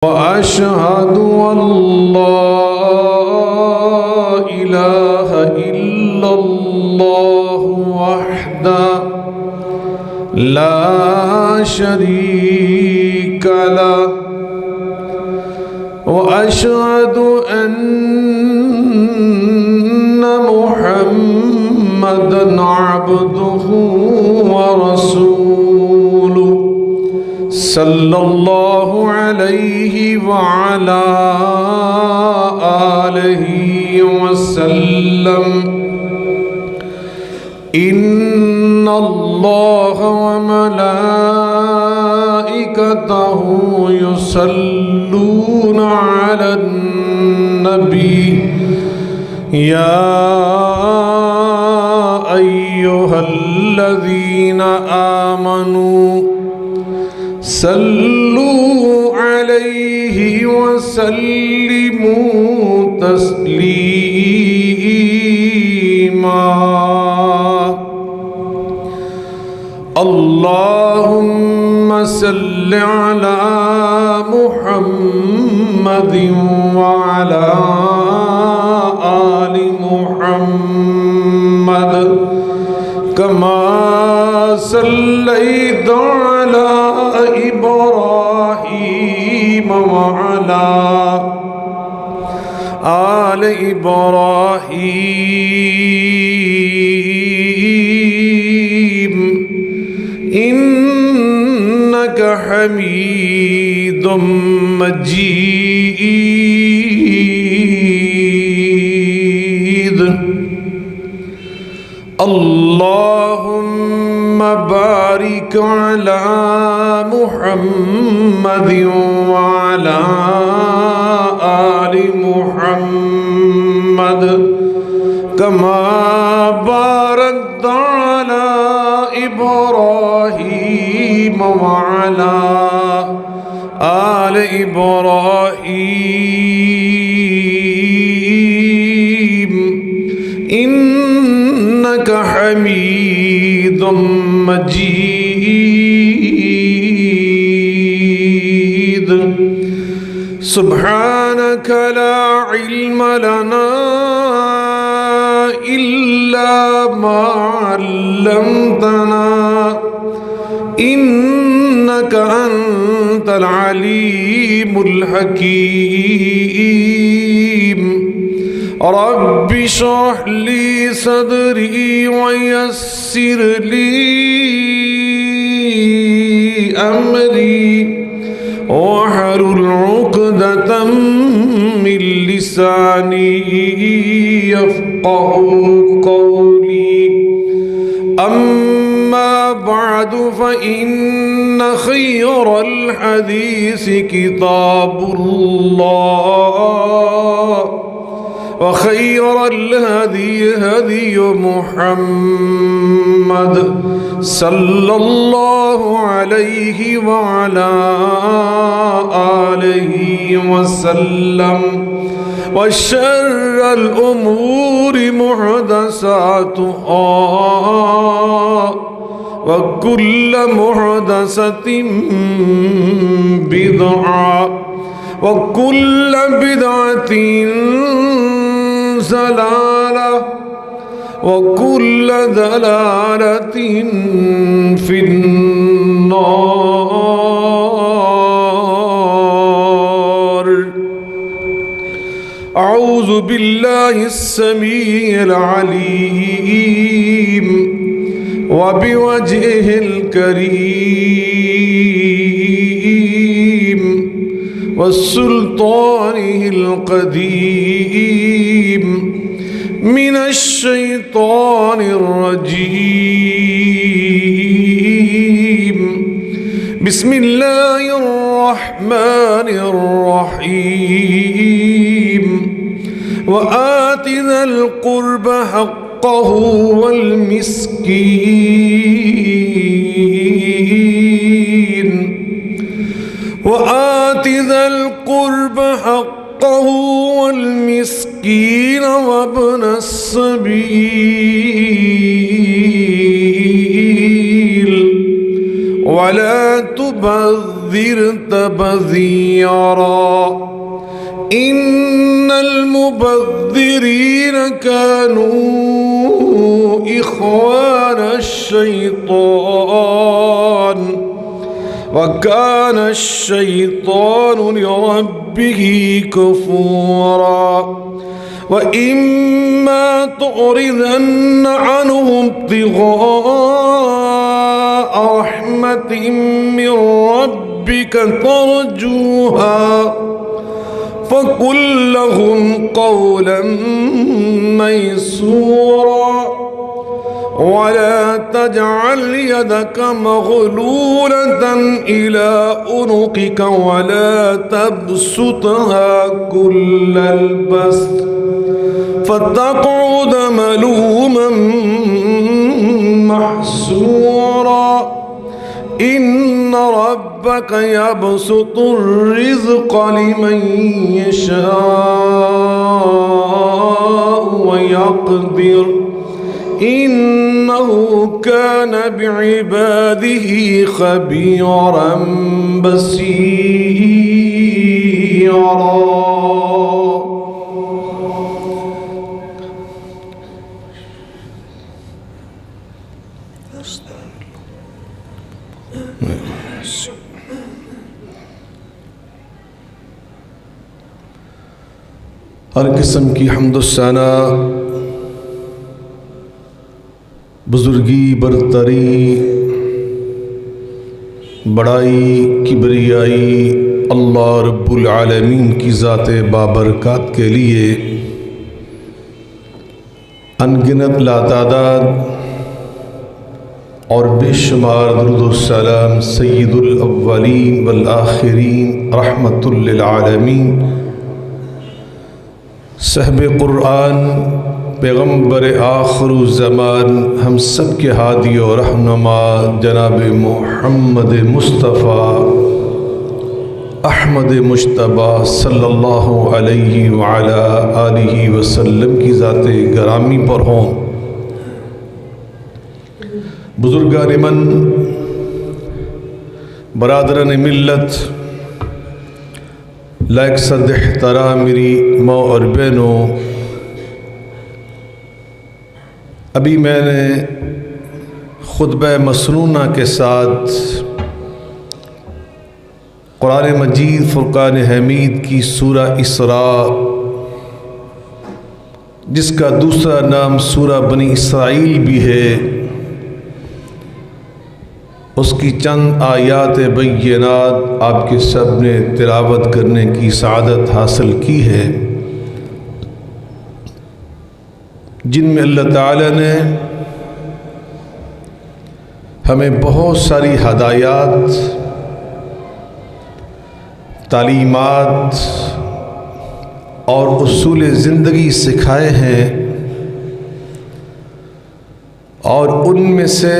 وأشهد أن لا إله إلا الله وحده لا شريك له وأشهد أن محمدًا عبده ورسوله صلى الله عليه وعلى آله وسلم إن الله وملائكته يصلون على النبي يا أيها الذين آمنوا صلوا عليه وسلموا تسليما اللهم صل على محمد وعلى آل محمد كما صليت على إبراهيم وعلى آل إبراهيم إنك حميد مجيد اللهم بارك على محمد وعلى آل محمد كما باركت على إبراهيم وعلى آل إبراهيم إنك حميد مجيد سبحانك لا علم لنا إلا ما علمتنا إنك أنت العليم الحكيم رب اشرح لي صدري ويسر لي أمري واحلل عقدة من لساني يفقهوا قولي أما بعد فإن خير الحديث كتاب الله وخير الهدي هدي محمد صلى الله عليه وعلى آله وسلم وشر الأمور محدثاتها وكل محدثة بدعة وكل بدعة ضلالة وكل ضلالة في النار أعوذ بالله السميع العليم وبوجهه الكريم وسلطانه القديم من الشيطان الرجيم بسم الله الرحمن الرحيم وآت ذا القرب حقه والمسكين وآت ذا القرب حقه والمسكين وابن السبيل ولا تبذر وبذر تبذيرا إن المبذرين كانوا إخوان الشيطان وكان الشيطان لربه كفورا وإما تعرضن عنهم ابتغاء رحمة من ربك ترجوها فقل لهم قولا ميسورا ولا تجعل يدك مغلولة إلى عنقك ولا تبسطها كل البسط فتقعد ملوما محسورا إن ربك يبسط الرزق لمن يشاء ويقدر إنه كان بعباده خبيرا بصيرا. ہر قسم کی حمد و ثنا، بزرگی، برتری، بڑائی، کبریائی اللہ رب العالمین کی ذات بابرکات کے لیے انگنت لاتعداد اور بے شمار درود و سلام سید الاولین والآخرین رحمت للعالمین صاحب قرآن پیغمبر آخر الزمان ہم سب کے ہادی و رہنما جناب محمد مصطفیٰ احمد مجتبیٰ صلی اللہ علیہ وعلا آلہ وسلم کی ذات گرامی پر ہوں. بزرگان من، برادران ملت، لائق صد احترام میری ماں اور بہنوں، ابھی میں نے خطبہ مسنونہ کے ساتھ قرآن مجید فرقان حمید کی سورہ اسراء، جس کا دوسرا نام سورہ بنی اسرائیل بھی ہے، اس کی چند آیات بینات آپ کے سب نے تلاوت کرنے کی سعادت حاصل کی ہے، جن میں اللہ تعالیٰ نے ہمیں بہت ساری ہدایات، تعلیمات اور اصول زندگی سکھائے ہیں، اور ان میں سے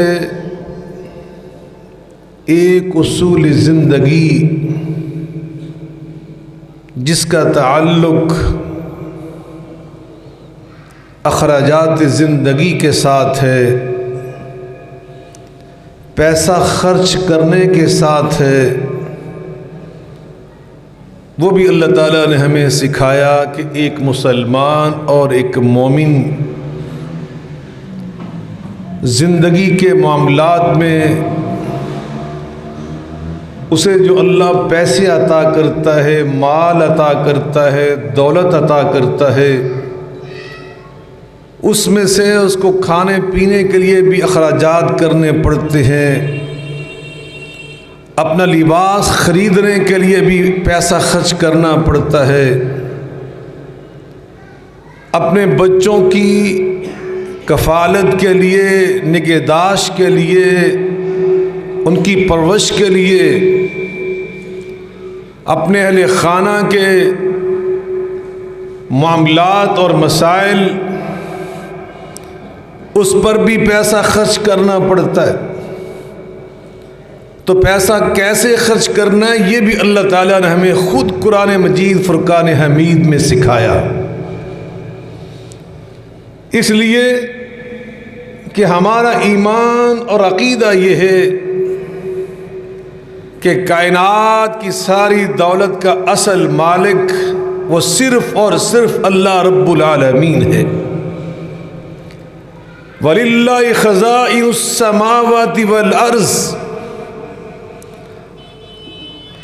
ایک اصول زندگی جس کا تعلق اخراجات زندگی کے ساتھ ہے، پیسہ خرچ کرنے کے ساتھ ہے، وہ بھی اللہ تعالیٰ نے ہمیں سکھایا کہ ایک مسلمان اور ایک مومن زندگی کے معاملات میں اسے جو اللہ پیسے عطا کرتا ہے، مال عطا کرتا ہے، دولت عطا کرتا ہے، اس میں سے اس کو کھانے پینے کے لیے بھی اخراجات کرنے پڑتے ہیں، اپنا لباس خریدنے کے لیے بھی پیسہ خرچ کرنا پڑتا ہے، اپنے بچوں کی کفالت کے لیے، نگہداشت کے لیے، ان کی پرورش کے لیے، اپنے اہل خانہ کے معاملات اور مسائل، اس پر بھی پیسہ خرچ کرنا پڑتا ہے. تو پیسہ کیسے خرچ کرنا ہے یہ بھی اللہ تعالیٰ نے ہمیں خود قرآن مجید فرقان حمید میں سکھایا، اس لیے کہ ہمارا ایمان اور عقیدہ یہ ہے کہ کائنات کی ساری دولت کا اصل مالک وہ صرف اور صرف اللہ رب العالمین ہے۔ وَلِلَّهِ خَزَائِنُ السَّمَاوَاتِ وَالْأَرْضِ،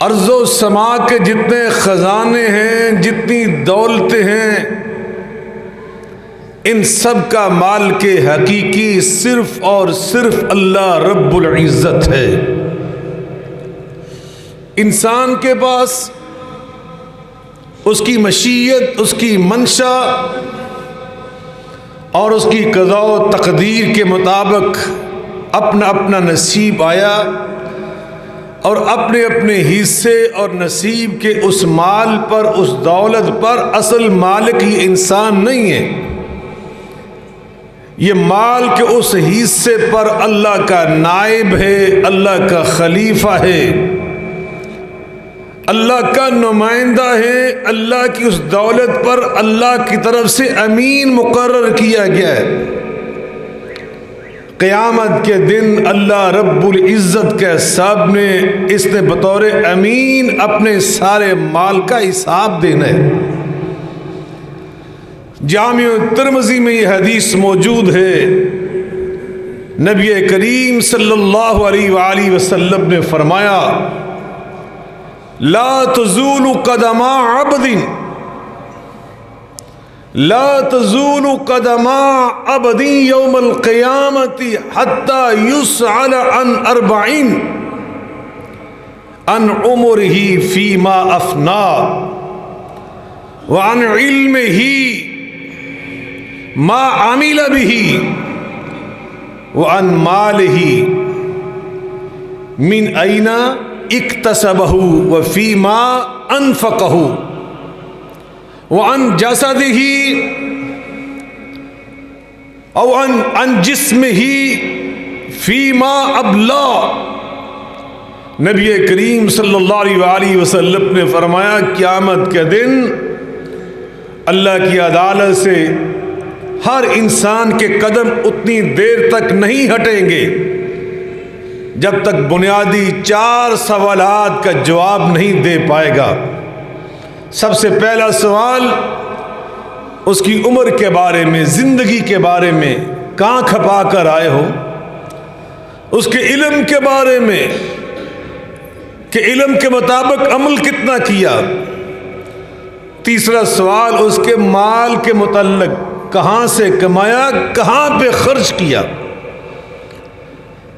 ارض و سما کے جتنے خزانے ہیں، جتنی دولتیں ہیں، ان سب کا مالک حقیقی صرف اور صرف اللہ رب العزت ہے۔ انسان کے پاس اس کی مشیت، اس کی منشا اور اس کی قضاء و تقدیر کے مطابق اپنا اپنا نصیب آیا، اور اپنے اپنے حصے اور نصیب کے اس مال پر، اس دولت پر اصل مالک یہ انسان نہیں ہے۔ یہ مال کے اس حصے پر اللہ کا نائب ہے، اللہ کا خلیفہ ہے، اللہ کا نمائندہ ہے، اللہ کی اس دولت پر اللہ کی طرف سے امین مقرر کیا گیا ہے۔ قیامت کے دن اللہ رب العزت کے سامنے اس نے بطور امین اپنے سارے مال کا حساب دینا ہے۔ جامع ترمذی میں یہ حدیث موجود ہے، نبی کریم صلی اللہ علیہ وآلہ وسلم نے فرمایا، لا تزول قدم عبد، لا تزول قدم عبد یوم القیامت حتی یسأل عن 40 عن عمره فیما افنا وعن علمه ما عمل به وعن ماله من أين اکتسبه وفیما انفقه وعن جسده او عن جسمه فیما ابلا۔ نبی کریم صلی اللہ علیہ وآلہ وسلم نے فرمایا، قیامت کے دن اللہ کی عدالت سے ہر انسان کے قدم اتنی دیر تک نہیں ہٹیں گے جب تک بنیادی 4 سوالات کا جواب نہیں دے پائے گا۔ سب سے پہلا سوال اس کی عمر کے بارے میں، زندگی کے بارے میں، کہاں کھپا کر آئے ہو، اس کے علم کے بارے میں کہ علم کے مطابق عمل کتنا کیا۔ تیسرا سوال اس کے مال کے متعلق، کہاں سے کمایا، کہاں پہ خرچ کیا۔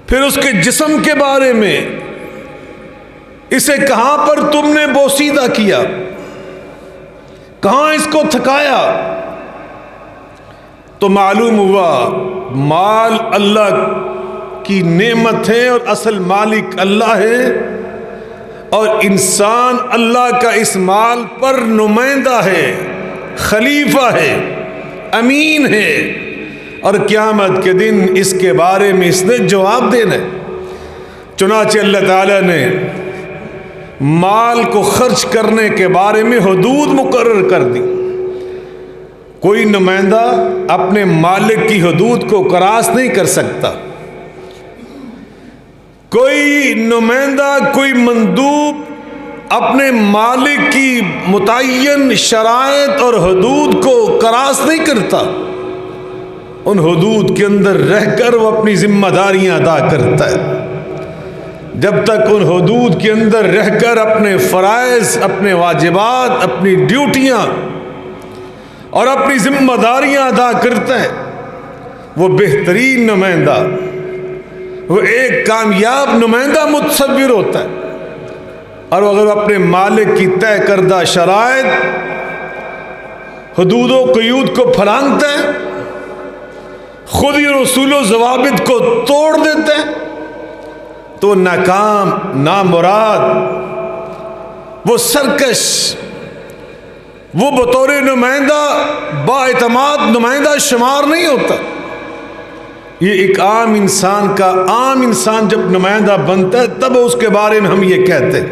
پھر اس کے جسم کے بارے میں، اسے کہاں پر تم نے بوسیدہ کیا، کہاں اس کو تھکایا۔ تو معلوم ہوا مال اللہ کی نعمت ہے اور اصل مالک اللہ ہے، اور انسان اللہ کا اس مال پر نمائندہ ہے، خلیفہ ہے، امین ہے، اور قیامت کے دن اس کے بارے میں اس نے جواب دینا ہے۔ چنانچہ اللہ تعالیٰ نے مال کو خرچ کرنے کے بارے میں حدود مقرر کر دی۔ کوئی نمائندہ اپنے مالک کی حدود کو کراس نہیں کر سکتا، کوئی نمائندہ، کوئی مندوب اپنے مالک کی متعین شرائط اور حدود کو کراس نہیں کرتا، ان حدود کے اندر رہ کر وہ اپنی ذمہ داریاں ادا کرتا ہے۔ جب تک ان حدود کے اندر رہ کر اپنے فرائض، اپنے واجبات، اپنی ڈیوٹیاں اور اپنی ذمہ داریاں ادا کرتا ہے، وہ بہترین نمائندہ، وہ ایک کامیاب نمائندہ متصور ہوتا ہے۔ اور اگر اپنے مالک کی طے کردہ شرائط، حدود و قیود کو پھلانگتا ہے، خود ہی رسول و ضوابط کو توڑ دیتا ہے، تو ناکام، نامراد، وہ سرکش، وہ بطور نمائندہ بااعتماد نمائندہ شمار نہیں ہوتا۔ یہ ایک عام انسان کا، عام انسان جب نمائندہ بنتا ہے تب اس کے بارے میں ہم یہ کہتے ہیں۔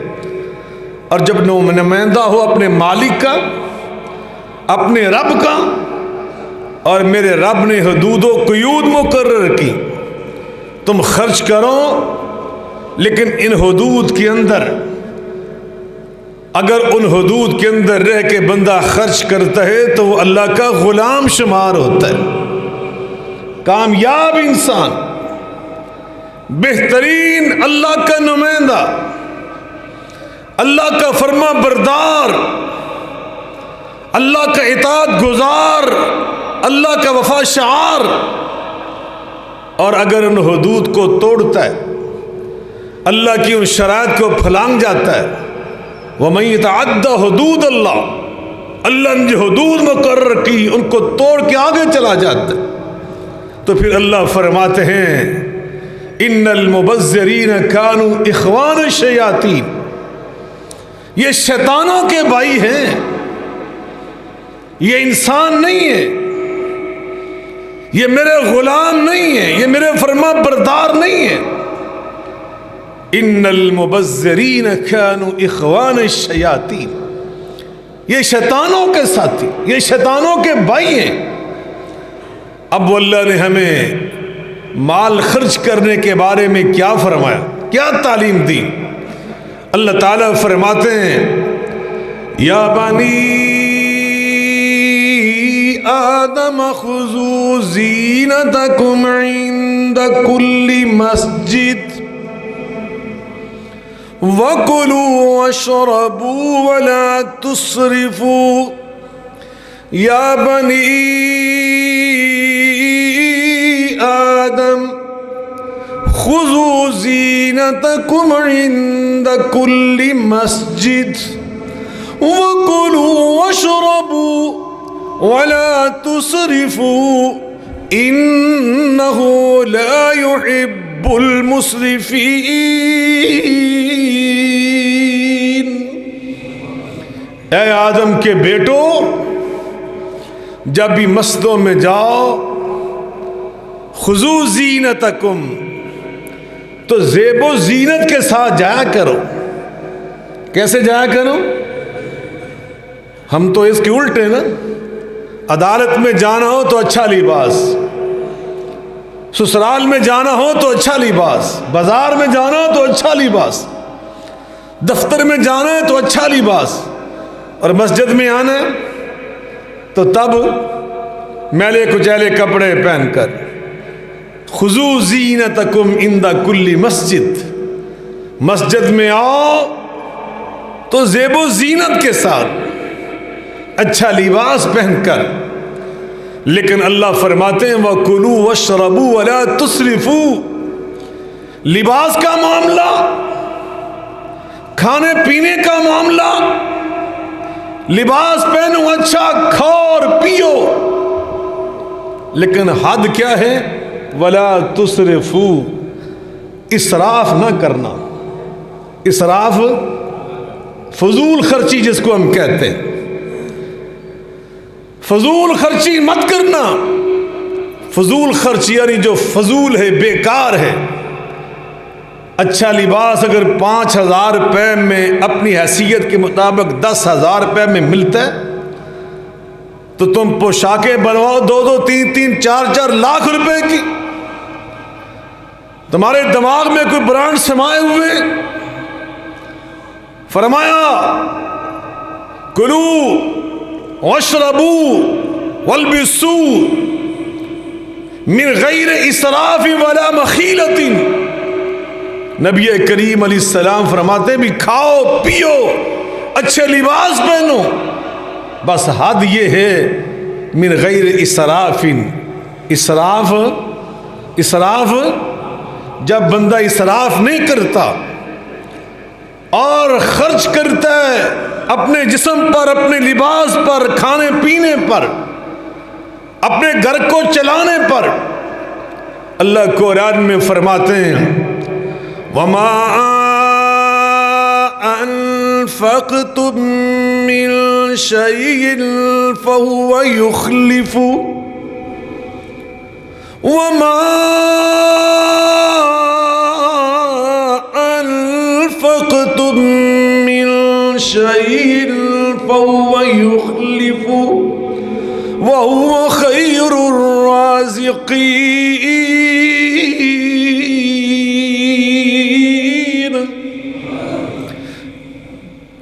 اور جب نمائندہ ہو اپنے مالک کا، اپنے رب کا، اور میرے رب نے حدود و قیود مقرر کی، تم خرچ کرو لیکن ان حدود کے اندر اگر ان حدود کے اندر رہ کے بندہ خرچ کرتا ہے تو وہ اللہ کا غلام شمار ہوتا ہے، کامیاب انسان، بہترین اللہ کا نمائندہ، اللہ کا فرما بردار، اللہ کا اطاعت گزار، اللہ کا وفا شعار۔ اور اگر ان حدود کو توڑتا ہے، اللہ کی ان شرائط کو پھلانگ جاتا ہے، وَمَن يَتَعَدَّ حُدُودَ اللَّهِ، اللہ نے جو حدود مقرر کی ان کو توڑ کے آگے چلا جاتا ہے، تو پھر اللہ فرماتے ہیں اِنَّ الْمُبَذِّرِينَ كَانُوا إِخْوَانَ الشَّيَاطِينَ، یہ شیطانوں کے بھائی ہیں، یہ انسان نہیں ہے، یہ میرے غلام نہیں ہے، یہ میرے فرما بردار نہیں ہے۔ ان المبذرین كانوا اخوان الشیاطین، یہ شیطانوں کے ساتھی، یہ شیطانوں کے بھائی ہیں۔ اب اللہ نے ہمیں مال خرچ کرنے کے بارے میں کیا فرمایا، کیا تعلیم دی؟ اللہ تعالیٰ فرماتے ہیں یا بنی آدم خذوا زینتکم عند کل مسجد وَكُلُوا وَاشْرَبُوا وَلَا تُسْرِفُوا يَا بَنِي آدم خُذُوا زِينَتَكُمْ عِنْدَ كُلِّ مَسْجِدٍ وَكُلُوا وَاشْرَبُوا وَلَا تُسْرِفُوا إِنَّهُ لَا يُحِبُّ الْمُسْرِفِينَ۔ اے آدم کے بیٹو، جب بھی مسجدوں میں جاؤ، خذو زینتکم، تو زیب و زینت کے ساتھ جایا کرو۔ کیسے جایا کرو؟ ہم تو اس کے الٹے نا، عدالت میں جانا ہو تو اچھا لباس، سسرال میں جانا ہو تو اچھا لباس، بازار میں جانا ہو تو اچھا لباس، دفتر میں جانا ہے تو اچھا لباس، اور مسجد میں آنا ہے تو تب میلے کچیلے کپڑے پہن کر۔ خذو زینتکم عند کل مسجد، مسجد میں آؤ تو زیب و زینت کے ساتھ، اچھا لباس پہن کر۔ لیکن اللہ فرماتے ہیں وَكُلُوا وَاشْرَبُوا وَلَا تُسْرِفُوا، لباس کا معاملہ، کھانے پینے کا معاملہ، لباس پہنو، اچھا کھاؤ اور پیو، لیکن حد کیا ہے؟ وَلَا تُسْرِفُوا، اسراف نہ کرنا۔ اسراف فضول خرچی جس کو ہم کہتے ہیں، فضول خرچی مت کرنا۔ فضول خرچی یعنی جو فضول ہے، بیکار ہے۔ اچھا لباس اگر 5,000 روپے میں اپنی حیثیت کے مطابق 10,000 روپے میں ملتا ہے تو تم پوشاکیں بنواؤ 2-2 3-3 4-4 لاکھ روپے کی۔ تمہارے دماغ میں کوئی برانڈ سمائے ہوئے؟ فرمایا کلو واشربوا والبسوا من غیر اسراف ولا مخیلۃ۔ نبی کریم علیہ السلام فرماتے ہیں بھی کھاؤ پیو، اچھے لباس پہنو، بس حد یہ ہے من غیر اسراف۔ اسراف جب بندہ اسراف نہیں کرتا اور خرچ کرتا ہے اپنے جسم پر، اپنے لباس پر، کھانے پینے پر، اپنے گھر کو چلانے پر، اللہ قرآن میں فرماتے ہیں وَمَا أَنفَقْتُم مِّن شَيْءٍ فَهُوَ يُخْلِفُهُ وَمَا أَنفَقْتُم مِّن شَيْءٍ فَهُوَ يُخْلِفُهُ وَهُوَ خَيْرُ الرَّازِقِينَ۔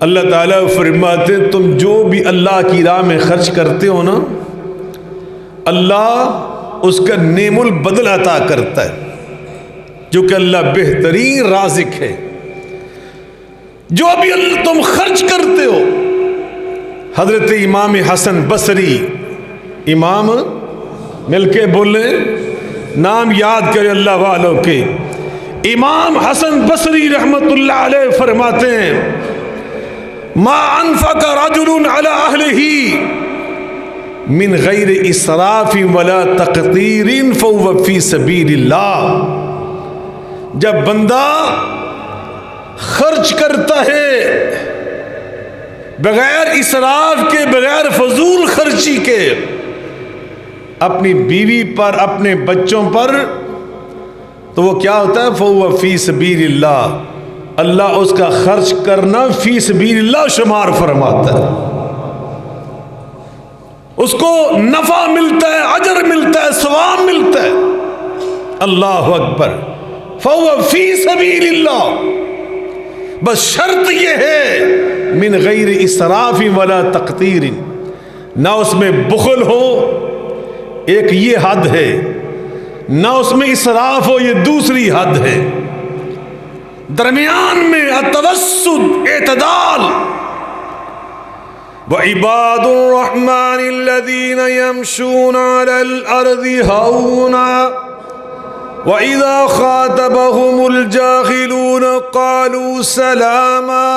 اللہ تعالیٰ فرماتے ہیں تم جو بھی اللہ کی راہ میں خرچ کرتے ہو نا، اللہ اس کا نعم البدل عطا کرتا ہے، جو کہ اللہ بہترین رازق ہے۔ جو بھی تم خرچ کرتے ہو، حضرت امام حسن بصری، امام مل کے بولیں، نام یاد کرے اللہ والوں کے، امام حسن بصری رحمت اللہ علیہ فرماتے ہیں ما انفق رجل علی اہلہ من غیر اسراف ولا تقتیر فهو فی سبیل اللہ۔ جب بندہ خرچ کرتا ہے بغیر اسراف کے، بغیر فضول خرچی کے، اپنی بیوی پر، اپنے بچوں پر، تو وہ کیا ہوتا ہے؟ فَهُوَ فِي سَبِيلِ اللَّهِ، اللہ اس کا خرچ کرنا فی سبیل اللہ شمار فرماتا ہے، اس کو نفع ملتا ہے، اجر ملتا ہے، ثواب ملتا ہے۔ اللہ اکبر، فَهُوَ فِي سَبِيلِ اللَّهِ، بس شرط یہ ہے من غیر اسراف ولا تقتیر، نہ اس میں بخل ہو، ایک یہ حد ہے، نہ اس میں اسراف ہو، یہ دوسری حد ہے، درمیان میں التوسط، اعتدال۔ وعباد الرحمن الذين يمشون على الأرض هونا وإذا خاطبهم الجاهلون قالوا سلاما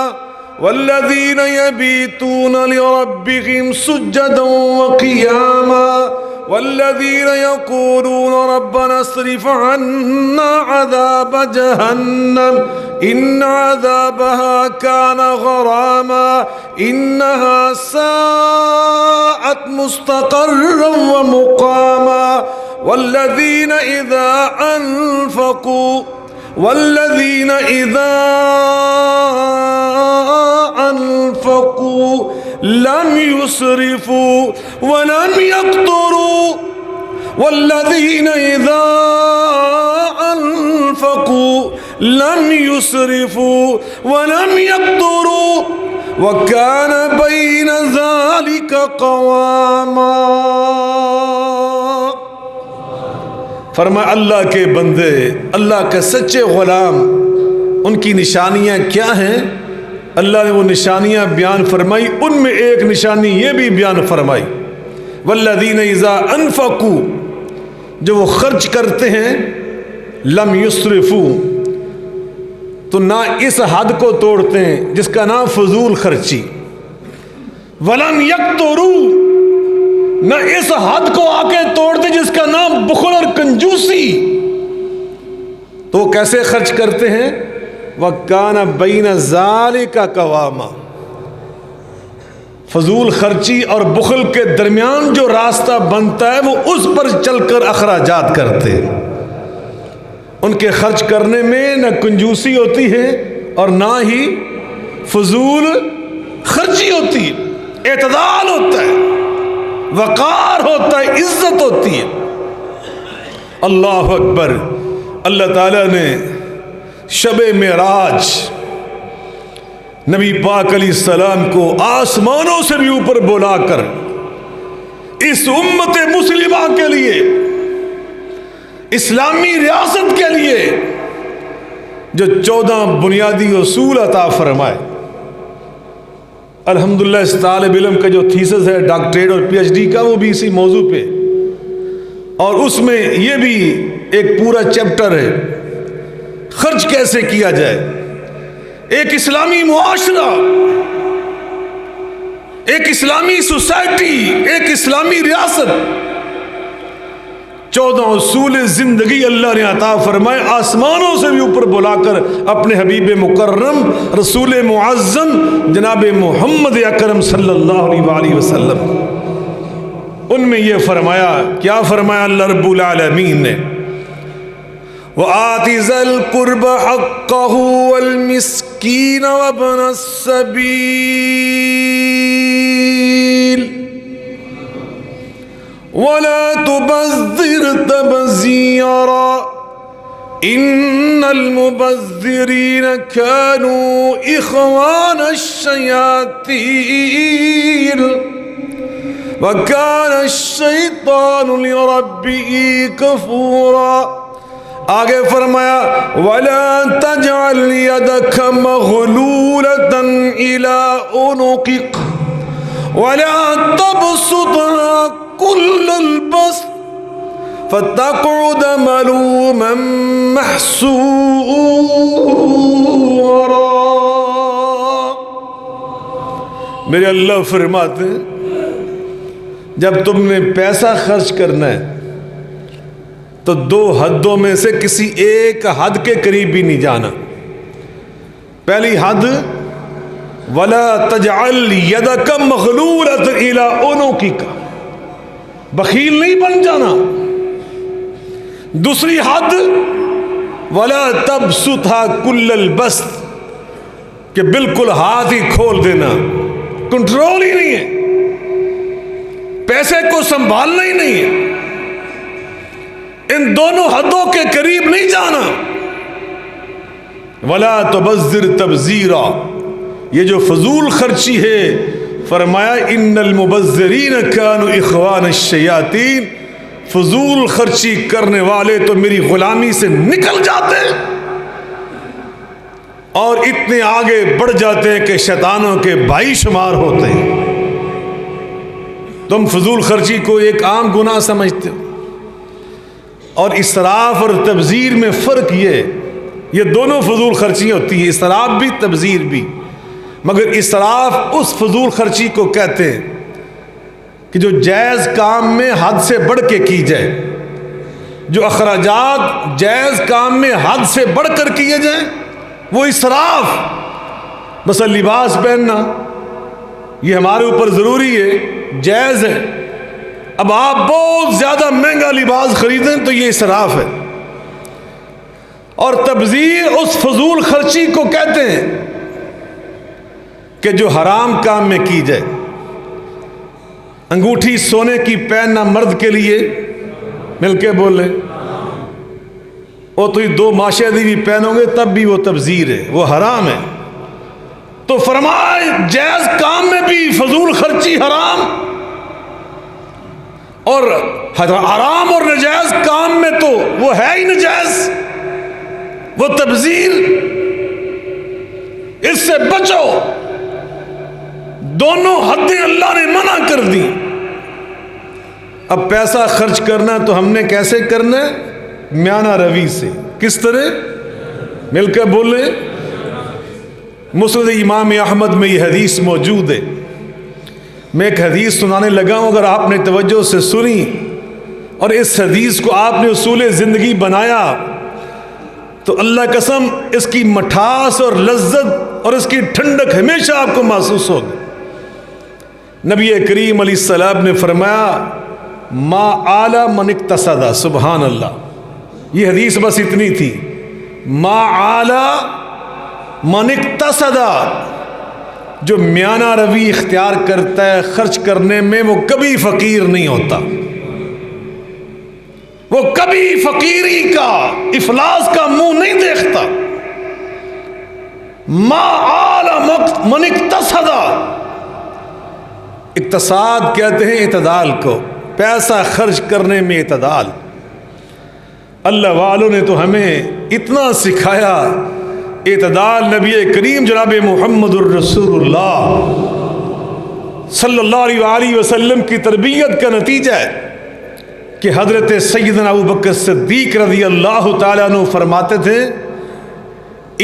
والذين يبيتون لربهم سجدا وقياما والذين يقولون ربنا اصرف عنا عذاب جهنم إن عذابها كان غراما إنها ساءت مستقرا ومقاما والذين إذا أنفقوا لم يسرفوا ولم يقتروا والذين إذا أنفقوا لم يسرفوا ولم يقتروا وكان بين ذلك قواما۔ فرمایا اللہ کے بندے، اللہ کے سچے غلام، ان کی نشانیاں کیا ہیں؟ اللہ نے وہ نشانیاں بیان فرمائی، ان میں ایک نشانی یہ بھی بیان فرمائی، والذین اذا انفقوا، جو وہ خرچ کرتے ہیں، لم یسرفوا، تو نہ اس حد کو توڑتے ہیں جس کا نام فضول خرچی، ولم یقتروا، نہ اس حد کو آ کے توڑتے جس کا نام بخل اور کنجوسی۔ تو وہ کیسے خرچ کرتے ہیں؟ وَكَانَ بَيْنَ ذَلِكَ قَوَامًا، فضول خرچی اور بخل کے درمیان جو راستہ بنتا ہے وہ اس پر چل کر اخراجات کرتے ہیں۔ ان کے خرچ کرنے میں نہ کنجوسی ہوتی ہے اور نہ ہی فضول خرچی ہوتی ہے، اعتدال ہوتا ہے، وقار ہوتا ہے، عزت ہوتی ہے۔ اللہ اکبر۔ اللہ تعالیٰ نے شب معراج نبی پاک علیہ السلام کو آسمانوں سے بھی اوپر بلا کر اس امت مسلمہ کے لیے، اسلامی ریاست کے لیے جو 14 بنیادی اصول عطا فرمائے۔ الحمدللہ اس طالب علم کا جو تھیسس ہے ڈاکٹریٹ اور پی ایچ ڈی کا، وہ بھی اسی موضوع پہ، اور اس میں یہ بھی ایک پورا چیپٹر ہے خرچ کیسے کیا جائے۔ ایک اسلامی معاشرہ، ایک اسلامی سوسائٹی، ایک اسلامی ریاست، 14 اصول زندگی اللہ نے عطا فرمائے، آسمانوں سے بھی اوپر بلا کر اپنے حبیب مکرم رسول معظم جناب محمد اکرم صلی اللہ علیہ وآلہ وسلم، ان میں یہ فرمایا، کیا فرمایا اللہ رب العالمین نے؟ وَآتِ ذَا الْقُرْبَ حَقَّهُ وَالْمِسْكِينَ وَابْنَ السَّبِيلِ وَلَا تُبَذِّرْ تَبْذِيرًا إِنَّ المبذرین كانوا اخوان الشیاطین وكان الشیطان لربه کفورا. آگے فرمایا وَلَا تَجْعَلْ يَدَكَ مَغْلُولَةً إِلَىٰ عُنُقِكَ وَلَا تَبْسُطْهَا كُلَّ الْبَسْطِ فَتَقْعُدَ مَلُومًا مَحْسُورًا. میرے اللہ فرماتے ہیں جب تم نے پیسہ خرچ کرنا ہے تو دو حدوں میں سے کسی ایک حد کے قریب بھی نہیں جانا. پہلی حد وَلَا تَجْعَلْ يَدَكَ مَغْلُولَةً إِلَىٰ عُنُقِكَ، بخیل نہیں بن جانا. دوسری حد وَلَا تَبْسُطْهَا كُلَّ الْبَسْطِ، کہ بالکل ہاتھ ہی کھول دینا، کنٹرول ہی نہیں ہے، پیسے کو سنبھالنا ہی نہیں ہے. ان دونوں حدوں کے قریب نہیں جانا. وَلَا تُبَذِّرْ تَبْذِيرًا، یہ جو فضول خرچی ہے فرمایا اِنَّ الْمُبَذِّرِينَ كَانُوا إِخْوَانَ الشَّيَاطِينَ، فضول خرچی کرنے والے تو میری غلامی سے نکل جاتے ہیں اور اتنے آگے بڑھ جاتے ہیں کہ شیطانوں کے بھائی شمار ہوتے ہیں. تم فضول خرچی کو ایک عام گناہ سمجھتے ہو، اور اسراف اور تبذیر میں فرق یہ دونوں فضول خرچی ہوتی ہے، اسراف بھی تبذیر بھی. مگر اسراف اس فضول خرچی کو کہتے ہیں کہ جو جائز کام میں حد سے بڑھ کے کی جائے، جو اخراجات جائز کام میں حد سے بڑھ کر کیے جائیں وہ اسراف. مثلا لباس پہننا یہ ہمارے اوپر ضروری ہے، جائز ہے. اب آپ بہت زیادہ مہنگا لباس خریدیں تو یہ اسراف ہے. اور تبذیر اس فضول خرچی کو کہتے ہیں کہ جو حرام کام میں کی جائے. انگوٹھی سونے کی پہننا مرد کے لیے، مل کے بولے، اور تو یہ دو ماشیدی بھی پہنو گے تب بھی وہ تبذیر ہے، وہ حرام ہے. تو فرمائے جائز کام میں بھی فضول خرچی حرام، اور حرام اور نجائز کام میں تو وہ ہے ہی نجائز، وہ تبذیر. اس سے بچو. دونوں حدیں اللہ نے منع کر دی. اب پیسہ خرچ کرنا تو ہم نے کیسے کرنا ہے؟ میانہ روی سے. کس طرح؟ مل کر بولے. مسند امام احمد میں یہ حدیث موجود ہے. میں ایک حدیث سنانے لگا ہوں، اگر آپ نے توجہ سے سنی اور اس حدیث کو آپ نے اصول زندگی بنایا تو اللہ قسم اس کی مٹھاس اور لذت اور اس کی ٹھنڈک ہمیشہ آپ کو محسوس ہوگی. نبی کریم علیہ السلام نے فرمایا ما اعلی من اقتصد. سبحان اللہ، یہ حدیث بس اتنی تھی. ما اعلی من اقتصد، جو میانہ روی اختیار کرتا ہے خرچ کرنے میں وہ کبھی فقیر نہیں ہوتا، وہ کبھی فقیری کا افلاس کا منہ نہیں دیکھتا. ما اعلی من اقتصد، اقتصاد کہتے ہیں اعتدال کو، پیسہ خرچ کرنے میں اعتدال. اللہ والوں نے تو ہمیں اتنا سکھایا. اعتدال نبی کریم جناب محمد الرسول اللہ صلی اللہ علیہ وسلم کی تربیت کا نتیجہ ہے کہ حضرت سیدنا ابو بکر صدیق رضی اللہ تعالیٰ عنہ فرماتے تھے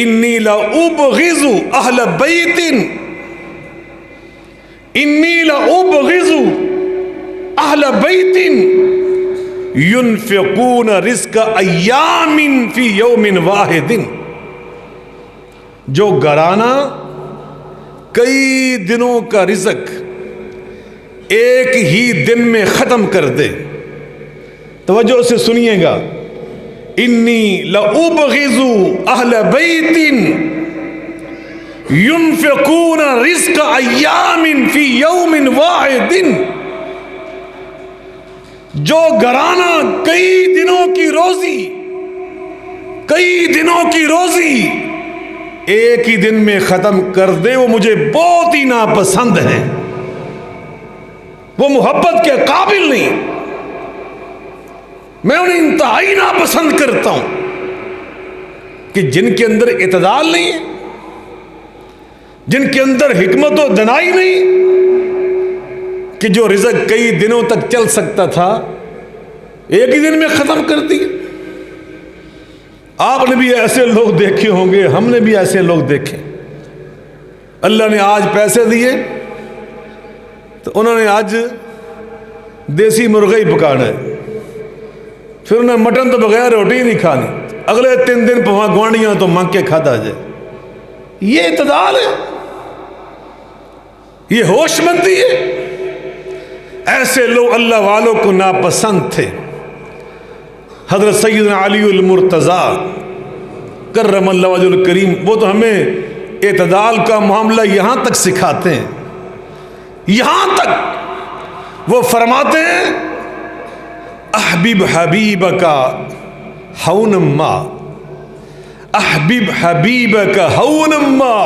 انی لأبغض اہل بیت، انی لأبغض اہل بیت ينفقون رزق ایام فی یوم واحد. جو گھرانہ کئی دنوں کا رزق ایک ہی دن میں ختم کر دے. توجہ سے سنیے گا. انی لأبغض اہل بیت ينفقون رزق ایام فی یوم واحد. جو گھرانہ کئی دنوں کی روزی کئی دنوں کی روزی ایک ہی دن میں ختم کر دے، وہ مجھے بہت ہی ناپسند ہے، وہ محبت کے قابل نہیں، میں انہیں انتہائی ناپسند کرتا ہوں کہ جن کے اندر اعتدال نہیں ہے، جن کے اندر حکمت و دانائی نہیں، کہ جو رزق کئی دنوں تک چل سکتا تھا ایک ہی دن میں ختم کر دیا۔ آپ نے بھی ایسے لوگ دیکھے ہوں گے، ہم نے بھی ایسے لوگ دیکھے، اللہ نے آج پیسے دیے تو انہوں نے آج دیسی مرغا ہی پکانا ہے، پھر انہیں مٹن تو بغیر روٹی ہی نہیں کھانی، اگلے 3 دن پہاں گوانڈیاں تو مانگ کے کھاتا جائے۔ یہ اعتدال ہے، یہ ہوش مندی ہے۔ ایسے لوگ اللہ والوں کو ناپسند تھے۔ حضرت سیدنا علی المرتضیٰ کرم اللہ وجہ الکریم، وہ تو ہمیں اعتدال کا معاملہ یہاں تک سکھاتے ہیں، یہاں تک وہ فرماتے ہیں احبب حبیبک ہون ما، احبب حبیبک ہون ما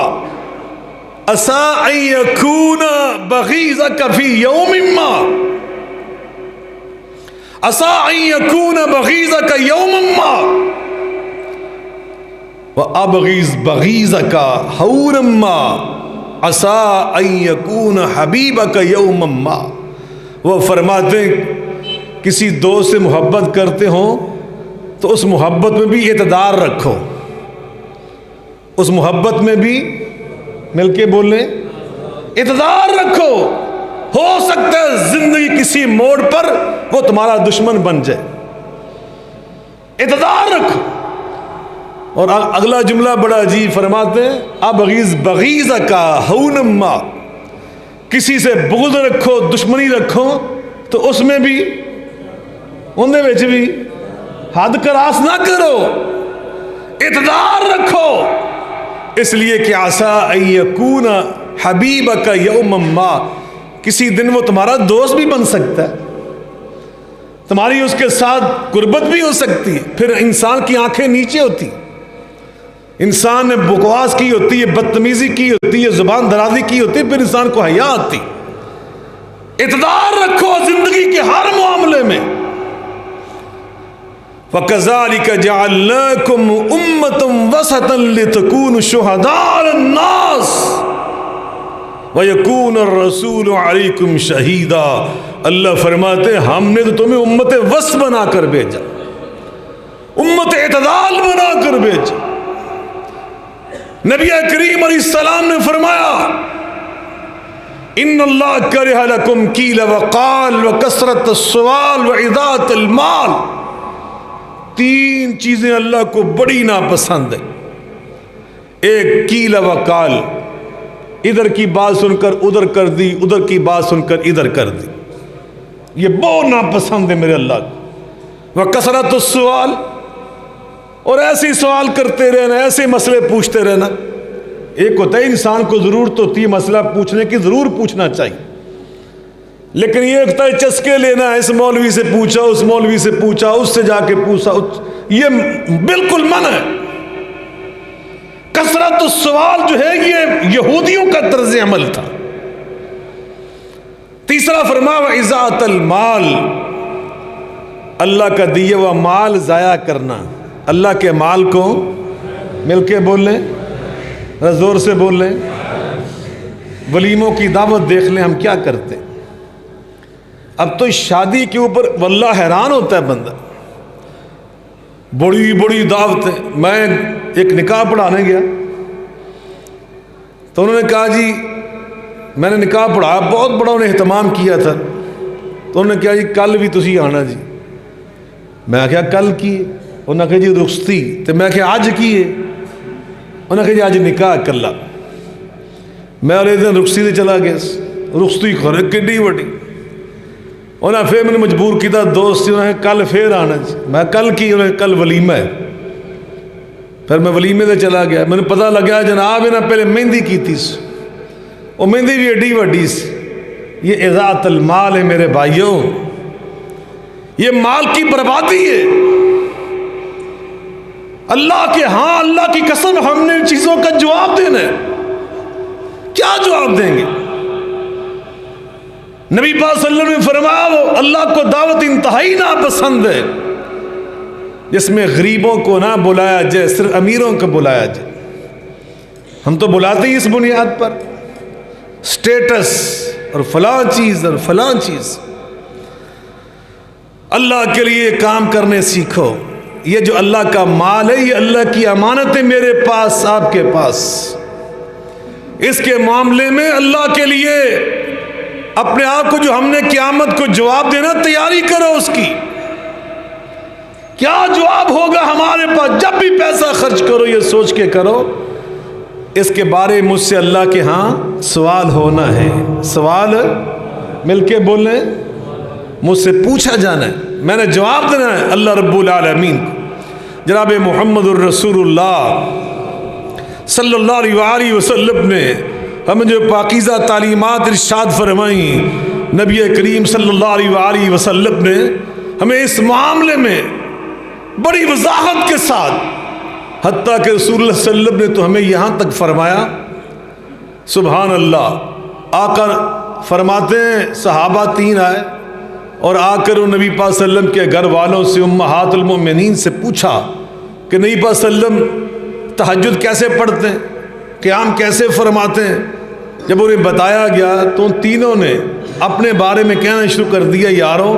عسى ان يكون بغيضك في يوم ما، عسى ان يكون بغيضك يوما ما وابغض بغيضك هونا ما عسى ان يكون حبيبك يوما ما۔ وہ فرماتے ہیں کسی دوست سے محبت کرتے ہوں تو اس محبت میں بھی اعتدال رکھو، اس محبت میں بھی مل کے بولیں اعتدال رکھو، ہو سکتا ہے زندگی کسی موڑ پر وہ تمہارا دشمن بن جائے، اعتدال رکھو۔ اور اگلا جملہ بڑا عجیب فرماتے ہیں ابغض بغیضک ہون ما، کسی سے بغض رکھو، دشمنی رکھو تو اس میں بھی اندے وچ بھی حد کراس نہ کرو، اعتدال رکھو، اس لیے کہ عسیٰ ان یکون حبیبک یوما ما، کسی دن وہ تمہارا دوست بھی بن سکتا ہے، تمہاری اس کے ساتھ قربت بھی ہو سکتی ہے۔ پھر انسان کی آنکھیں نیچے ہوتی، انسان نے بکواس کی ہوتی ہے، بدتمیزی کی ہوتی ہے، زبان درازی کی ہوتی ہے، پھر انسان کو حیا آتی۔ اعتدال رکھو زندگی کے ہر معاملے میں۔ وَكَذَلِكَ جَعَلْنَاكُمْ أُمَّةً وَسَطًا لِتَكُونُوا شُهَدَاءَ عَلَى النَّاسِ وَيَكُونَ الرَّسُولُ عَلَيْكُمْ شَهِيدًا۔ اللہ فرماتے ہیں ہم نے تو تمہیں امت وسط بنا کر بھیجا، امت اعتدال بنا کر بھیجا۔ نبی کریم علیہ السلام نے فرمایا ان اللہ کرہ لکم قیل وقال وکثرت السؤال وعداۃ المال، 3 چیزیں اللہ کو بڑی ناپسند ہے۔ ایک قیل وقال، ادھر کی بات سن کر ادھر کر دی، ادھر کی بات سن کر ادھر کر دی، یہ بہت ناپسند ہے میرے اللہ کو۔ وکثرت السؤال، اور ایسے سوال کرتے رہنا، ایسے مسئلے پوچھتے رہنا۔ ایک ہوتا ہے انسان کو ضرورت ہوتی ہے مسئلہ پوچھنے کی، ضرور پوچھنا چاہیے، لیکن یہ ہوتا ہے چسکے لینا، اس مولوی سے پوچھا، اس مولوی سے پوچھا، اس سے جا کے پوچھا، یہ بالکل منع ہے۔ کثرت السوال جو ہے یہ یہودیوں کا طرز عمل تھا۔ تیسرا فرمایا وَإِضَاعَةَ المال، اللہ کا دیا ہوا مال ضائع کرنا۔ اللہ کے مال کو مل کے بول لیں، زور سے بول لیں۔ ولیموں کی دعوت دیکھ لیں ہم کیا کرتے ہیں۔ اب تو شادی کے اوپر واللہ حیران ہوتا ہے بندہ، بڑی بڑی دعوتیں۔ میں ایک نکاح پڑھانے گیا تو انہوں نے کہا جی میں نے نکاح پڑھایا، بہت بڑا انہیں اہتمام کیا تھا، تو انہوں نے کہا جی کل بھی تسی آنا جی۔ میں کہا کل کی؟ انہوں نے کہا جی رخصتی، تو میں کہا آج کی ہے؟ انہوں نے کہا جی آج نکاح کلا۔ میں اور ایک دن رخصتی سے چلا گیا، رخصتی خورے کڈی وڈی۔ انہوں نے پھر میں نے مجبور کیا دوست، انہوں نے کل پھر آنا جی۔ میں کل کی؟ انہوں نے کل ولیمہ ہے۔ پھر میں ولیمے سے چلا گیا، میں نے پتہ لگا جناب انہیں پہلے مہندی کی تھی، وہ مہندی بھی ایڈی وڈی سی۔ یہ اضاعت المال ہے میرے بھائیوں، یہ مال کی بربادی ہے۔ اللہ کے ہاں اللہ کی قسم ہم نے ان چیزوں کا جواب دینا ہے. کیا جواب دیں گے؟ نبی پاک صلی اللہ علیہ وسلم نے فرمایا وہ اللہ کو دعوت انتہائی ناپسند ہے جس میں غریبوں کو نہ بلایا جائے، صرف امیروں کو بلایا جائے. ہم تو بلاتے ہی اس بنیاد پر سٹیٹس اور فلاں چیز اور فلاں چیز. اللہ کے لیے کام کرنے سیکھو. یہ جو اللہ کا مال ہے یہ اللہ کی امانت ہے میرے پاس آپ کے پاس. اس کے معاملے میں اللہ کے لیے اپنے آپ کو جو ہم نے قیامت کو جواب دینا تیاری کرو. اس کی کیا جواب ہوگا ہمارے پاس جب بھی پیسہ خرچ کرو یہ سوچ کے کرو اس کے بارے مجھ سے اللہ کے ہاں سوال ہونا ہے. سوال مل کے بولیں، مجھ سے پوچھا جانا ہے، میں نے جواب دینا ہے اللہ رب العالمین کو. جناب محمد الرسول اللہ صلی اللہ علیہ وآلہ وسلم نے ہمیں جو پاکیزہ تعلیمات ارشاد فرمائیں، نبی کریم صلی اللہ علیہ وآلہ وسلم نے ہمیں اس معاملے میں بڑی وضاحت کے ساتھ، حتیٰ کہ رسول اللہ صلی اللہ علیہ وسلم نے تو ہمیں یہاں تک فرمایا، سبحان اللہ، آ کر فرماتے ہیں صحابہ 3 آئے اور آ کر وہ نبی پاک صلی اللہ علیہ وسلم کے گھر والوں سے امہات المؤمنین سے پوچھا کہ نبی پاک صلی اللہ علیہ وسلم تہجد کیسے پڑھتے ہیں، قیام کیسے فرماتے ہیں. جب انہیں بتایا گیا تو ان تینوں نے اپنے بارے میں کہنا شروع کر دیا، یارو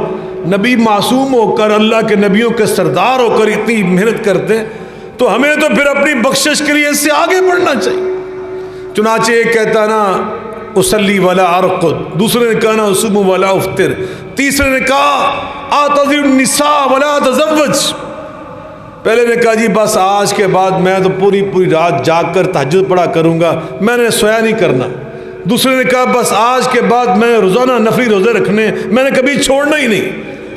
نبی معصوم ہو کر اللہ کے نبیوں کے سردار ہو کر اتنی محنت کرتے تو ہمیں تو پھر اپنی بخشش کے لیے اس سے آگے بڑھنا چاہیے. چنانچہ ایک کہتا نا اصلی ولا ارقد، دوسرے نے کہا نا اصوم ولا افطر، تیسرے نے کہا اعتذر النساء ولا اتزوج. پہلے نے کہا جی بس آج کے بعد میں تو پوری رات جاگ کر تہجد پڑھا کروں گا، میں نے سویا نہیں کرنا. دوسرے نے کہا بس آج کے بعد میں روزانہ نفلی روزے رکھنے میں نے کبھی چھوڑنا ہی نہیں.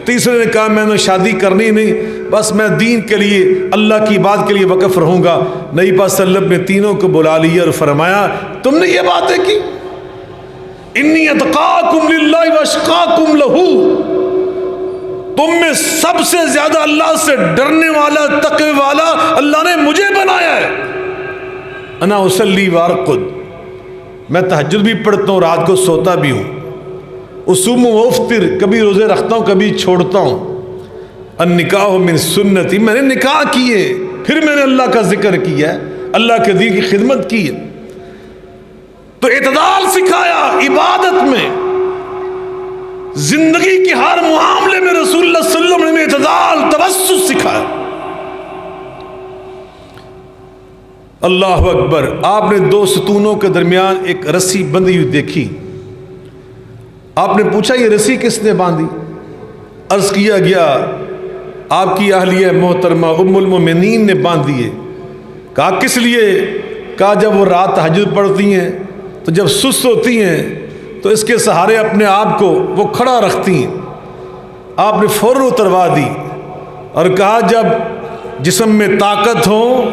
تیسرے نے کہا میں نے شادی کرنی نہیں، بس میں دین کے لیے اللہ کی بات کے لیے وقف رہوں گا. نبی پاک صلی اللہ علیہ وسلم نے تینوں کو بلا لیا اور فرمایا تم نے یہ باتیں کی، انی اتقاکم للہ واشقاکم لہو، تم میں سب سے زیادہ اللہ سے ڈرنے والا تقوی والا اللہ نے مجھے بنایا ہے. انا اصلی وارقد، میں تہجد بھی پڑھتا ہوں رات کو سوتا بھی ہوں. اصوم و افطر، کبھی روزے رکھتا ہوں کبھی چھوڑتا ہوں. النکاح من سنتی، میں نے نکاح کیے پھر میں نے اللہ کا ذکر کیا ہے، اللہ کے دین کی خدمت کی ہے. تو اعتدال سکھایا عبادت میں، زندگی کے ہر معاملے میں رسول اللہ صلی اللہ علیہ وسلم نے اعتدال توسط سکھایا. اللہ اکبر. آپ نے 2 ستونوں کے درمیان ایک رسی بندھی ہوئی دیکھی. آپ نے پوچھا یہ رسی کس نے باندھی؟ عرض کیا گیا آپ کی اہلیہ محترمہ ام المؤمنین نے باندھی ہے. کہا کس لیے؟ کہا جب وہ رات تہجد پڑھتی ہیں تو جب سست ہوتی ہیں تو اس کے سہارے اپنے آپ کو وہ کھڑا رکھتی ہیں. آپ نے فوراً اتروا دی اور کہا جب جسم میں طاقت ہو،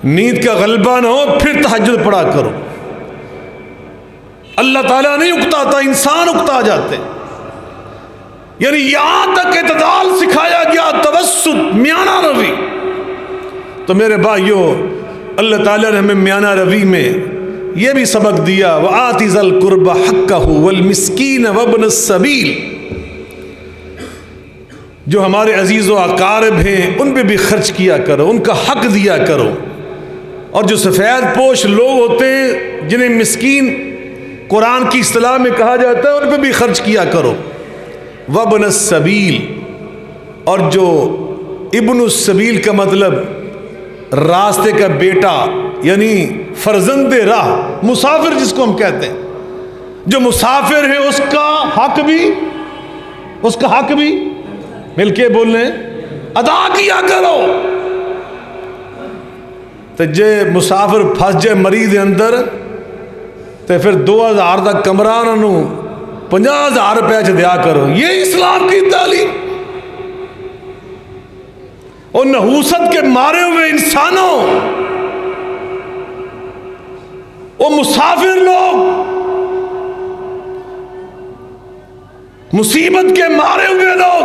نیند کا غلبہ نہ ہو، پھر تہجد پڑھا کرو. اللہ تعالیٰ نہیں اکتاتا، انسان اکتا جاتے. یعنی یہاں تک اعتدال سکھایا گیا، توسط، میانہ روی. تو میرے بھائیو اللہ تعالیٰ نے ہمیں میانہ روی میں یہ بھی سبق دیا، وَآتِ ذَا الْقُرْبَ حَقَّهُ وَالْمِسْكِينَ وَابْنَ السَّبِيلِ. جو ہمارے عزیز و اقارب ہیں ان پہ بھی خرچ کیا کرو، ان کا حق دیا کرو. اور جو سفید پوش لوگ ہوتے ہیں جنہیں مسکین قرآن کی اصطلاح میں کہا جاتا ہے ان پہ بھی خرچ کیا کرو. وابن السبیل، اور جو ابن السبیل کا مطلب راستے کا بیٹا یعنی فرزند راہ، مسافر جس کو ہم کہتے ہیں. جو مسافر ہے اس کا حق بھی مل کے بولنے ادا کیا کرو. تو جے مسافر پھنس جائے مریض اندر تو پھر 2000 کا کمرہ انہوں 50,000 روپے چ دیا کرو. یہ اسلام کی تعلیم. اور نحوست کے مارے ہوئے انسانوں، وہ مسافر لوگ، مصیبت کے مارے ہوئے لوگ،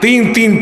3-3,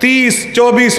30, 24,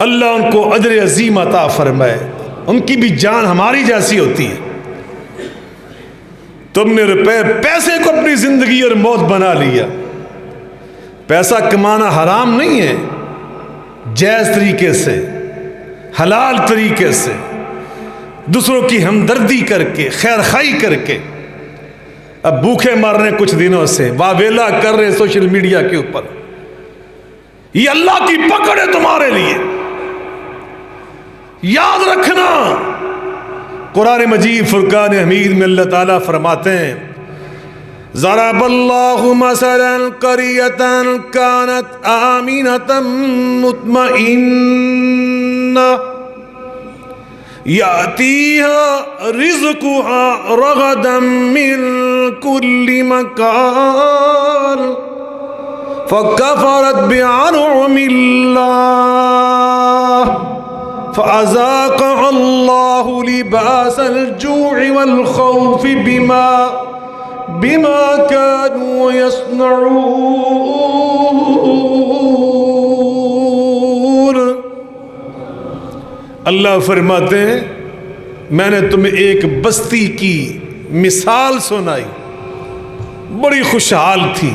اللہ ان کو اجر عظیم عطا فرمائے. ان کی بھی جان ہماری جیسی ہوتی ہے. تم نے پیسے کو اپنی زندگی اور موت بنا لیا. پیسہ کمانا حرام نہیں ہے، جائز طریقے سے، حلال طریقے سے، دوسروں کی ہمدردی کر کے، خیر خائی کر کے. اب بھوکے مر رہے ہیں کچھ دنوں سے، واویلا کر رہے ہیں سوشل میڈیا کے اوپر. یہ اللہ کی پکڑ ہے تمہارے لیے. یاد رکھنا قرآن مجید فرقان حمید میں اللہ تعالیٰ فرماتے ہیں ضرب اللہ مثلا قریۃ کانت آمنۃ مطمئنہ یأتیہا رزقہا رغدا من کل مکان فکفرت بانعم اللہ فأذاقها اللہ لباس الجوع والخوف بما كانوا يصنعون. اللہ فرماتے ہیں میں نے تمہیں ایک بستی کی مثال سنائی، بڑی خوشحال تھی،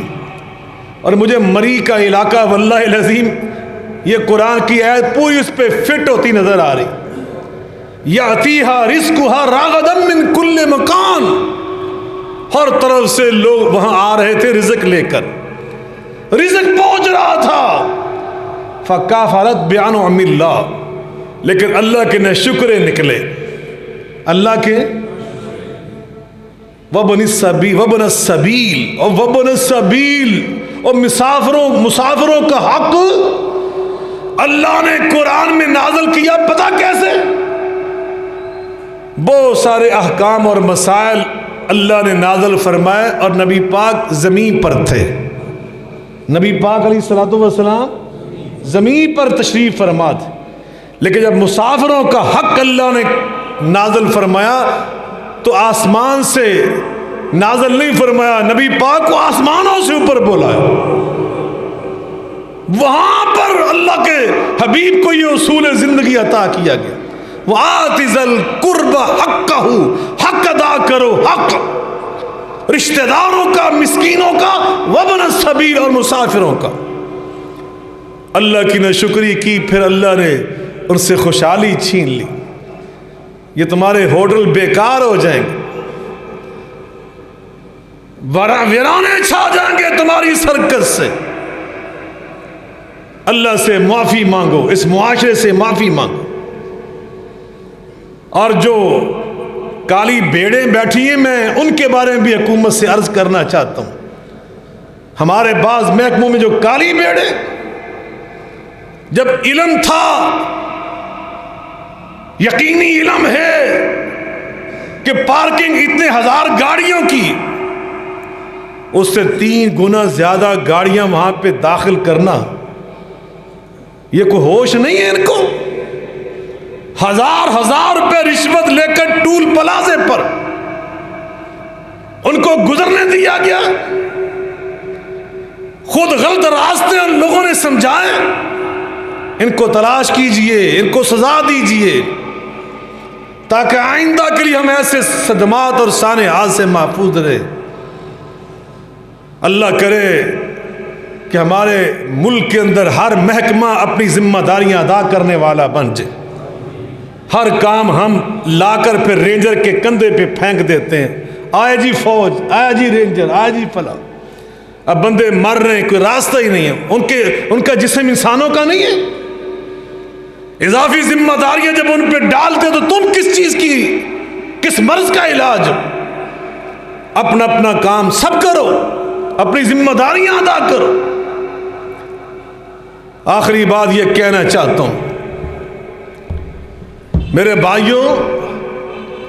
اور مجھے مری کا علاقہ واللہ العظیم یہ قرآن کی آیت پوری اس پہ فٹ ہوتی نظر آ رہی. یاتیہا رزقہا راغدا من کل مکان، ہر طرف سے لوگ وہاں آ رہے تھے رزق لے کر، رزق پہنچ رہا تھا. فکفرت بانعم اللہ، لیکن اللہ کے نہ شکرے نکلے، اللہ کے وابن السبیل اور مسافروں کا حق اللہ نے قرآن میں نازل کیا. پتہ کیسے؟ بہت سارے احکام اور مسائل اللہ نے نازل فرمائے اور نبی پاک زمین پر تھے. نبی پاک علیہ الصلوۃ والسلام زمین پر تشریف فرما تھے، لیکن جب مسافروں کا حق اللہ نے نازل فرمایا تو آسمان سے نازل نہیں فرمایا، نبی پاک کو آسمانوں سے اوپر بلایا. وہاں پر اللہ کے حبیب کو یہ اصول زندگی عطا کیا گیا. وَآتِ ذَا الْقُرْبَ حَقَّهُ، حق ادا کرو، حق رشتہ داروں کا، مسکینوں کا، وابن السبیل اور مسافروں کا. اللہ کی ناشکری کی، پھر اللہ نے ان سے خوشحالی چھین لی. یہ تمہارے ہوٹل بیکار ہو جائیں گے، ویرانے چھا جائیں گے تمہاری سرکت سے. اللہ سے معافی مانگو، اس معاشرے سے معافی مانگو. اور جو کالی بھیڑیں بیٹھی ہیں میں ان کے بارے میں بھی حکومت سے عرض کرنا چاہتا ہوں. ہمارے بعض محکموں میں جو کالی بھیڑیں، جب علم تھا، یقینی علم ہے کہ پارکنگ اتنے ہزار گاڑیوں کی، اس سے 3 گنا زیادہ گاڑیاں وہاں پہ داخل کرنا، یہ کوئی ہوش نہیں ہے ان کو. ہزار روپے رشوت لے کر ٹول پلازے پر ان کو گزرنے دیا گیا. خود غلط راستے ان لوگوں نے سمجھائے. ان کو تلاش کیجئے، ان کو سزا دیجئے، تاکہ آئندہ کے لیے ہم ایسے صدمات اور سانحات سے محفوظ رہے. اللہ کرے کہ ہمارے ملک کے اندر ہر محکمہ اپنی ذمہ داریاں ادا کرنے والا بن جائے. ہر کام ہم لا کر پھر رینجر کے کندھے پہ پھینک دیتے ہیں، آئے جی فوج، آئے جی رینجر، آئے جی فلاں. اب بندے مر رہے ہیں، کوئی راستہ ہی نہیں ہے. ان کا جسم انسانوں کا نہیں ہے. اضافی ذمہ داریاں جب ان پہ ڈالتے تو تم کس چیز کی، کس مرض کا علاج؟ اپنا اپنا کام سب کرو، اپنی ذمہ داریاں ادا کرو. آخری بات یہ کہنا چاہتا ہوں میرے بھائیوں،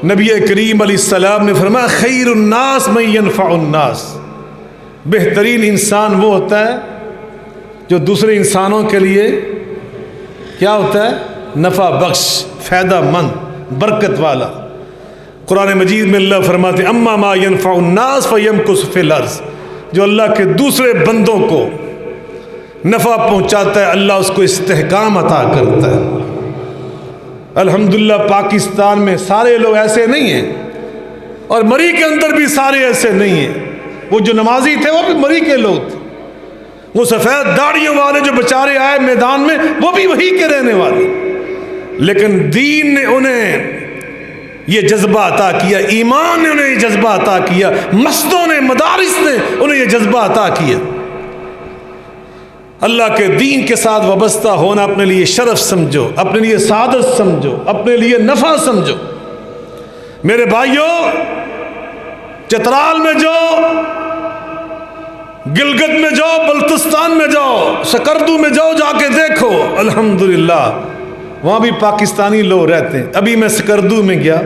نبی کریم علیہ السلام نے فرمایا خیر الناس من ينفع الناس، بہترین انسان وہ ہوتا ہے جو دوسرے انسانوں کے لیے کیا ہوتا ہے؟ نفع بخش، فائدہ مند، برکت والا. قرآن مجید میں اللہ فرماتے ہیں اما ما ينفع الناس فيمكث في الارض، جو اللہ کے دوسرے بندوں کو نفع پہنچاتا ہے اللہ اس کو استحکام عطا کرتا ہے۔ الحمدللہ پاکستان میں سارے لوگ ایسے نہیں ہیں، اور مری کے اندر بھی سارے ایسے نہیں ہیں۔ وہ جو نمازی تھے وہ بھی مری کے لوگ تھے، وہ سفید داڑھیوں والے جو بیچارے آئے میدان میں وہ بھی وہی کے رہنے والے، لیکن دین نے انہیں یہ جذبہ عطا کیا، ایمان نے انہیں یہ جذبہ عطا کیا، مسجدوں نے، مدارس نے انہیں یہ جذبہ عطا کیا۔ اللہ کے دین کے ساتھ وابستہ ہونا اپنے لیے شرف سمجھو، اپنے لیے سعادت سمجھو، اپنے لیے نفع سمجھو۔ میرے بھائیوں، چترال میں جاؤ، گلگت میں جاؤ، بلتستان میں جاؤ، سکردو میں جاؤ، جا کے دیکھو الحمدللہ وہاں بھی پاکستانی لوگ رہتے ہیں۔ ابھی میں سکردو میں گیا،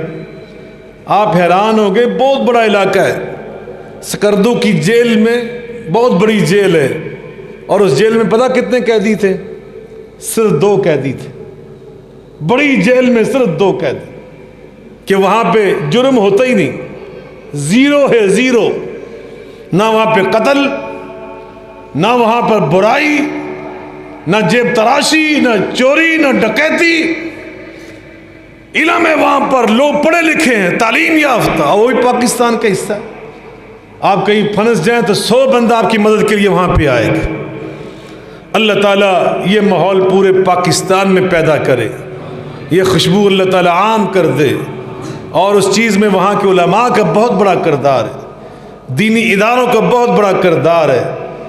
آپ حیران ہو گئے، بہت بڑا علاقہ ہے۔ سکردو کی جیل میں بہت بڑی جیل ہے، اور اس جیل میں پتہ کتنے قیدی تھے؟ صرف 2 قیدی تھے۔ بڑی جیل میں صرف 2 قیدی، کہ وہاں پہ جرم ہوتا ہی نہیں، زیرو ہے، زیرو، نہ وہاں پہ قتل، نہ وہاں پر برائی، نہ جیب تراشی، نہ چوری، نہ ڈکیتی۔ علم ہے وہاں پر، لوگ پڑھے لکھے ہیں، تعلیم یافتہ، اور وہ بھی پاکستان کا حصہ ہے۔ آپ کہیں پھنس جائیں تو 100 بندہ آپ کی مدد کے لیے وہاں پہ آئے گا۔ اللہ تعالیٰ یہ ماحول پورے پاکستان میں پیدا کرے، یہ خوشبو اللہ تعالیٰ عام کر دے، اور اس چیز میں وہاں کے علماء کا بہت بڑا کردار ہے، دینی اداروں کا بہت بڑا کردار ہے۔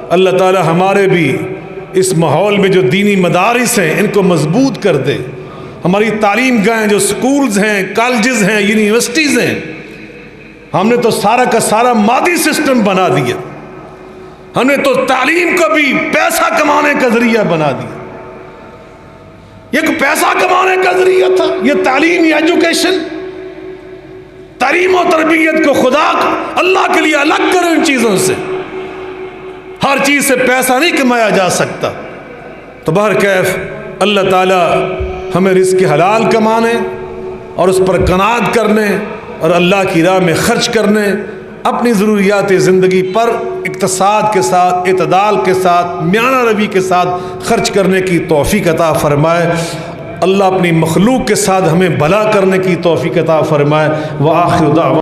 اللہ تعالیٰ ہمارے بھی اس ماحول میں جو دینی مدارس ہیں ان کو مضبوط کر دے۔ ہماری تعلیم گاہیں، جو سکولز ہیں، کالجز ہیں، یونیورسٹیز ہیں، ہم نے تو سارا کا سارا مادی سسٹم بنا دیا، ہم نے تو تعلیم کو بھی پیسہ کمانے کا ذریعہ بنا دیا۔ یہ کوئی پیسہ کمانے کا ذریعہ تھا یہ تعلیم یا ایجوکیشن؟ تعلیم و تربیت کو خدا اللہ کے لیے الگ کرو ان چیزوں سے۔ ہر چیز سے پیسہ نہیں کمایا جا سکتا۔ تو بہرکیف اللہ تعالیٰ ہمیں رزق حلال کمانے اور اس پر قناعت کرنے اور اللہ کی راہ میں خرچ کرنے، اپنی ضروریات زندگی پر اقتصاد کے ساتھ، اعتدال کے ساتھ، میانہ روی کے ساتھ خرچ کرنے کی توفیق عطا فرمائے۔ اللہ اپنی مخلوق کے ساتھ ہمیں بھلا کرنے کی توفیق عطا فرمائے۔ وآخر دعوانا